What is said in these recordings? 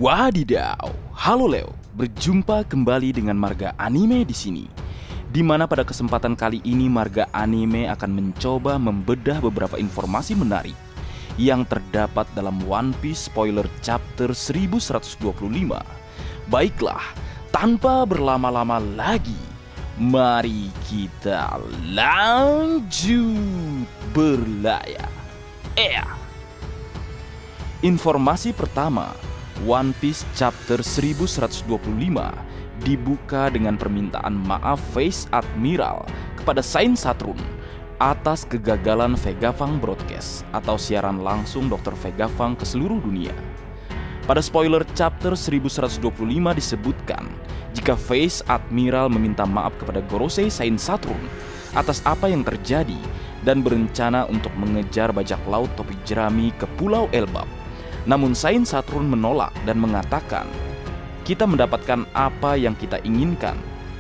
Wadidaw, halo Leo, berjumpa kembali dengan Marga Anime di sini. Di mana pada kesempatan kali ini Marga Anime akan mencoba membedah beberapa informasi menarik yang terdapat dalam One Piece spoiler chapter 1125. Baiklah, tanpa berlama-lama lagi, mari kita lanjut berlayar. Informasi pertama, One Piece chapter 1125 dibuka dengan permintaan maaf Vice Admiral kepada Saint Saturn atas kegagalan Vegapunk broadcast atau siaran langsung Dr. Vegapunk ke seluruh dunia. Pada spoiler chapter 1125 disebutkan jika Vice Admiral meminta maaf kepada Gorosei Saint Saturn atas apa yang terjadi dan berencana untuk mengejar bajak laut topi jerami ke Pulau Elbap. Namun Saint Saturn menolak dan mengatakan, kita mendapatkan apa yang kita inginkan,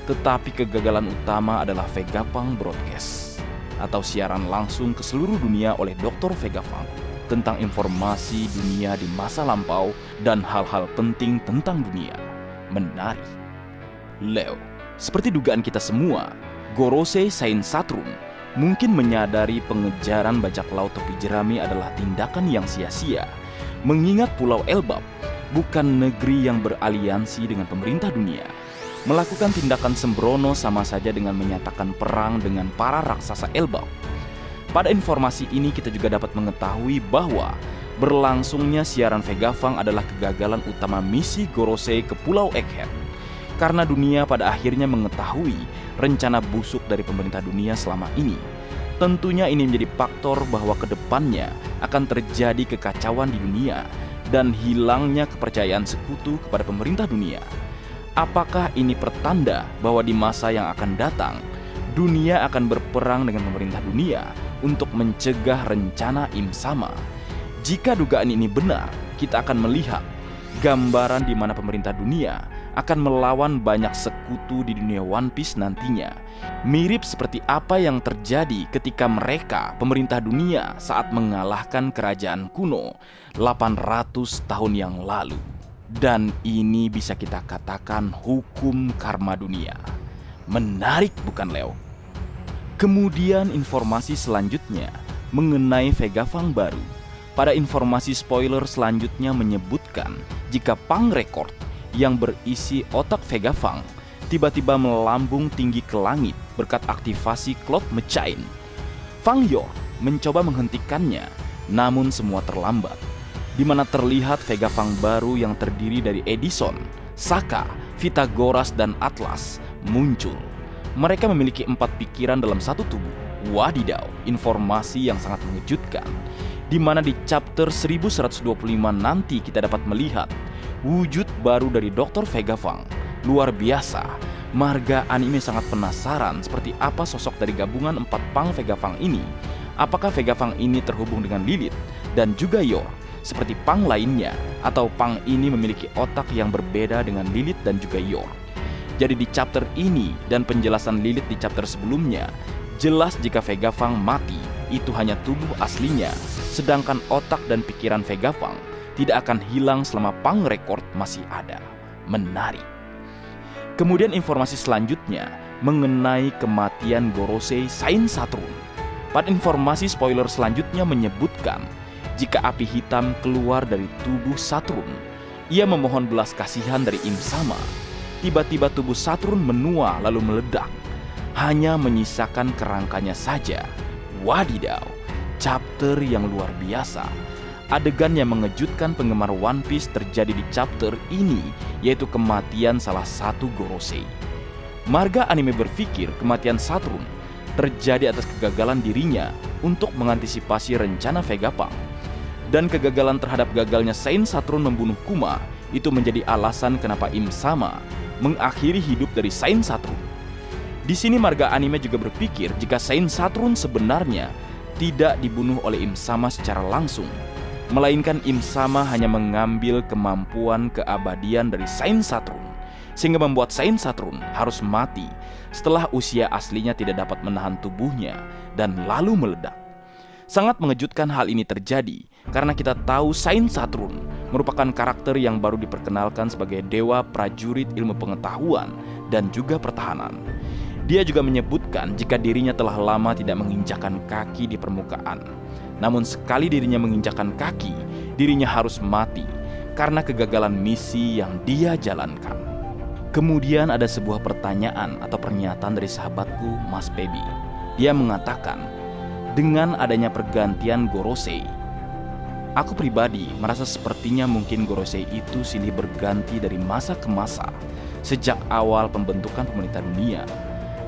tetapi kegagalan utama adalah Vegapunk broadcast atau siaran langsung ke seluruh dunia oleh Dr. Vegapunk tentang informasi dunia di masa lampau dan hal-hal penting tentang dunia. Menarik. Leo, seperti dugaan kita semua, Gorosei Saint Saturn mungkin menyadari pengejaran bajak laut topi jerami adalah tindakan yang sia-sia. Mengingat Pulau Elbap bukan negeri yang beraliansi dengan pemerintah dunia. Melakukan tindakan sembrono sama saja dengan menyatakan perang dengan para raksasa Elbap. Pada informasi ini kita juga dapat mengetahui bahwa berlangsungnya siaran Vegapunk adalah kegagalan utama misi Gorosei ke Pulau Egghead. Karena dunia pada akhirnya mengetahui rencana busuk dari pemerintah dunia selama ini. Tentunya ini menjadi faktor bahwa kedepannya akan terjadi kekacauan di dunia dan hilangnya kepercayaan sekutu kepada pemerintah dunia. Apakah ini pertanda bahwa di masa yang akan datang, dunia akan berperang dengan pemerintah dunia untuk mencegah rencana Im Sama? Jika dugaan ini benar, kita akan melihat gambaran di mana pemerintah dunia akan melawan banyak sekutu di dunia One Piece nantinya. Mirip seperti apa yang terjadi ketika mereka, pemerintah dunia, saat mengalahkan kerajaan kuno 800 tahun yang lalu. Dan ini bisa kita katakan hukum karma dunia. Menarik bukan Leo? Kemudian informasi selanjutnya mengenai Vegapunk baru. Pada informasi spoiler selanjutnya menyebutkan jika Punk Record yang berisi otak Vegapunk tiba-tiba melambung tinggi ke langit berkat aktivasi Cloud Machine. Fang Yo mencoba menghentikannya, namun semua terlambat. Di mana terlihat Vegapunk baru yang terdiri dari Edison, Saka, Pythagoras, dan Atlas muncul. Mereka memiliki 4 pikiran dalam satu tubuh. Wadidaw, informasi yang sangat mengejutkan. Di mana di chapter 1125 nanti kita dapat melihat wujud baru dari Dr. Vegapunk. Luar biasa. Marga Anime sangat penasaran seperti apa sosok dari gabungan 4 Punk Vegapunk ini. Apakah Vegapunk ini terhubung dengan Lilith dan juga Yor seperti Punk lainnya, atau Punk ini memiliki otak yang berbeda dengan Lilith dan juga Yor? Jadi di chapter ini dan penjelasan Lilith di chapter sebelumnya, jelas jika Vegapunk mati itu hanya tubuh aslinya, sedangkan otak dan pikiran Vegapunk tidak akan hilang selama Punk Record masih ada. Menarik. Kemudian informasi selanjutnya mengenai kematian Gorosei Saint Saturn. Pada informasi spoiler selanjutnya menyebutkan jika api hitam keluar dari tubuh Saturn, ia memohon belas kasihan dari Im Sama. Tiba-tiba tubuh Saturn menua lalu meledak, hanya menyisakan kerangkanya saja. Wadidaw, chapter yang luar biasa. Adegan yang mengejutkan penggemar One Piece terjadi di chapter ini, yaitu kematian salah satu Gorosei. Marga Anime berpikir kematian Saturn terjadi atas kegagalan dirinya untuk mengantisipasi rencana Vegapunk. Dan kegagalan terhadap gagalnya Saint Saturn membunuh Kuma itu menjadi alasan kenapa Im Sama mengakhiri hidup dari Saint Saturn. Di sini Marga Anime juga berpikir jika Saint Saturn sebenarnya tidak dibunuh oleh Im Sama secara langsung, melainkan Im Sama hanya mengambil kemampuan keabadian dari Saint Saturn, sehingga membuat Saint Saturn harus mati setelah usia aslinya tidak dapat menahan tubuhnya dan lalu meledak. Sangat mengejutkan hal ini terjadi karena kita tahu Saint Saturn merupakan karakter yang baru diperkenalkan sebagai dewa prajurit ilmu pengetahuan dan juga pertahanan. Dia juga menyebutkan jika dirinya telah lama tidak menginjakkan kaki di permukaan. Namun sekali dirinya menginjakkan kaki, dirinya harus mati karena kegagalan misi yang dia jalankan. Kemudian ada sebuah pertanyaan atau pernyataan dari sahabatku, Mas Pebi. Dia mengatakan, dengan adanya pergantian Gorosei, aku pribadi merasa sepertinya mungkin Gorosei itu silih berganti dari masa ke masa sejak awal pembentukan pemerintah dunia.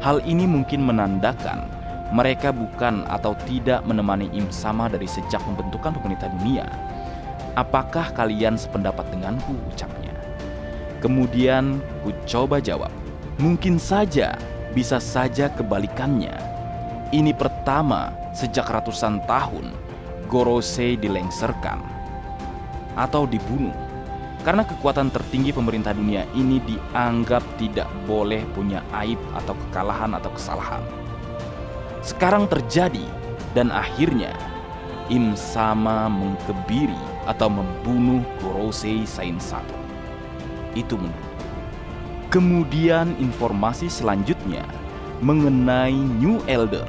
Hal ini mungkin menandakan mereka bukan atau tidak menemani Im Sama dari sejak pembentukan pemerintah dunia. Apakah kalian sependapat denganku, ucapnya. Kemudian ku coba jawab, mungkin saja, bisa saja kebalikannya. Ini pertama sejak ratusan tahun Gorosei dilengserkan atau dibunuh karena kekuatan tertinggi pemerintah dunia ini dianggap tidak boleh punya aib atau kekalahan atau kesalahan. Sekarang terjadi dan akhirnya Im Sama mengkebiri atau membunuh Gorosei Sain Saturn. Itu menurutku. Kemudian informasi selanjutnya mengenai New Elder,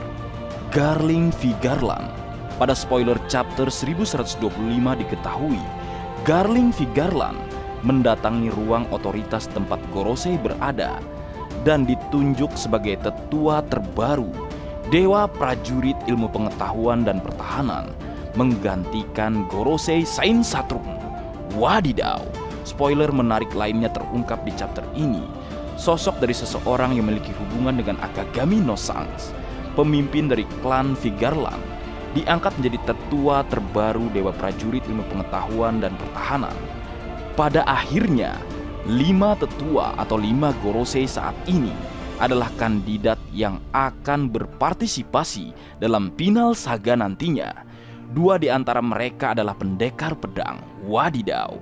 Garling Vigarland. Pada spoiler chapter 1125 diketahui, Garling Vigarland mendatangi ruang otoritas tempat Gorosei berada dan ditunjuk sebagai tetua terbaru Dewa Prajurit Ilmu Pengetahuan dan Pertahanan, menggantikan Gorosei Sain Saturn. Wadidaw, spoiler menarik lainnya terungkap di chapter ini. Sosok dari seseorang yang memiliki hubungan dengan Akagami no Sans, pemimpin dari klan Vigarland, diangkat menjadi tetua terbaru Dewa Prajurit Ilmu Pengetahuan dan Pertahanan. Pada akhirnya, 5 tetua atau 5 Gorosei saat ini adalah kandidat yang akan berpartisipasi dalam final saga nantinya. 2 di antara mereka adalah pendekar pedang. Wadidaw,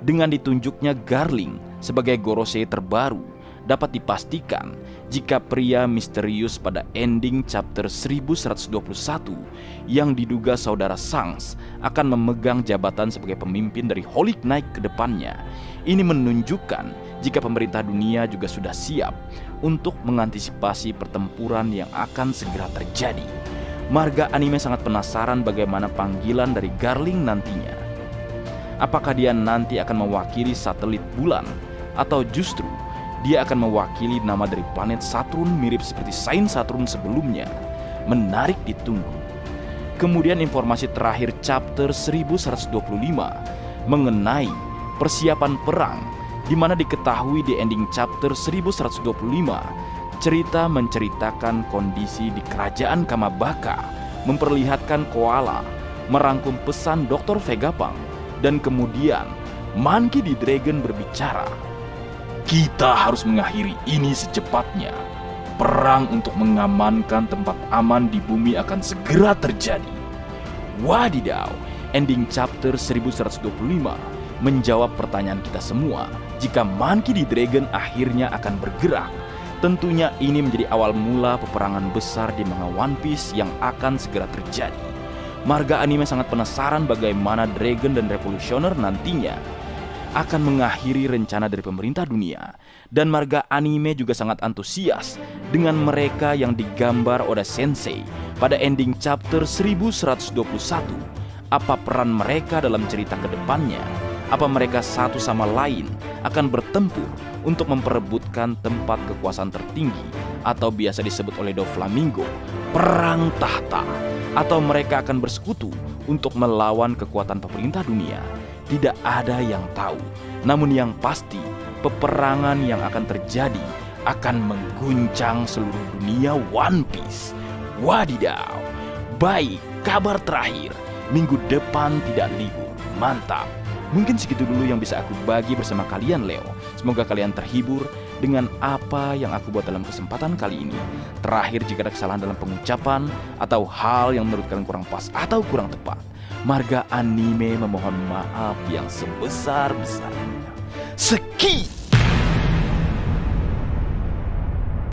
dengan ditunjuknya Garling sebagai Gorosei terbaru, dapat dipastikan jika pria misterius pada ending chapter 1121 yang diduga saudara Sangs akan memegang jabatan sebagai pemimpin dari Holy Knight ke depannya. Ini menunjukkan jika pemerintah dunia juga sudah siap untuk mengantisipasi pertempuran yang akan segera terjadi. Marga anime sangat penasaran bagaimana panggilan dari Garling nantinya. Apakah dia nanti akan mewakili satelit bulan atau justru dia akan mewakili nama dari planet Saturn mirip seperti Sain Saturn sebelumnya? Menarik ditunggu. Kemudian informasi terakhir chapter 1125 mengenai persiapan perang, di mana diketahui di ending chapter 1125 cerita menceritakan kondisi di kerajaan Kamabaka, memperlihatkan Koala merangkum pesan Dr. Vegapunk, dan kemudian Monkey D. Dragon berbicara, kita harus mengakhiri ini secepatnya. Perang untuk mengamankan tempat aman di bumi akan segera terjadi. Wadidaw, ending chapter 1125 menjawab pertanyaan kita semua. Jika Monkey D. Dragon akhirnya akan bergerak, tentunya ini menjadi awal mula peperangan besar di manga One Piece yang akan segera terjadi. Marga anime sangat penasaran bagaimana Dragon dan Revolutioner nantinya akan mengakhiri rencana dari pemerintah dunia. Dan marga anime juga sangat antusias dengan mereka yang digambar Oda Sensei pada ending chapter 1121. Apa peran mereka dalam cerita kedepannya? Apa mereka satu sama lain akan bertempur untuk memperebutkan tempat kekuasaan tertinggi, atau biasa disebut oleh Doflamingo, perang tahta? Atau mereka akan bersekutu untuk melawan kekuatan pemerintah dunia? Tidak ada yang tahu. Namun yang pasti, peperangan yang akan terjadi akan mengguncang seluruh dunia One Piece. Wadidaw. Baik, kabar terakhir, minggu depan tidak libur. Mantap. Mungkin segitu dulu yang bisa aku bagi bersama kalian, Leo. Semoga kalian terhibur dengan apa yang aku buat dalam kesempatan kali ini. Terakhir, jika ada kesalahan dalam pengucapan atau hal yang menurut kalian kurang pas atau kurang tepat, marga anime memohon maaf yang sebesar-besarnya. Sekian.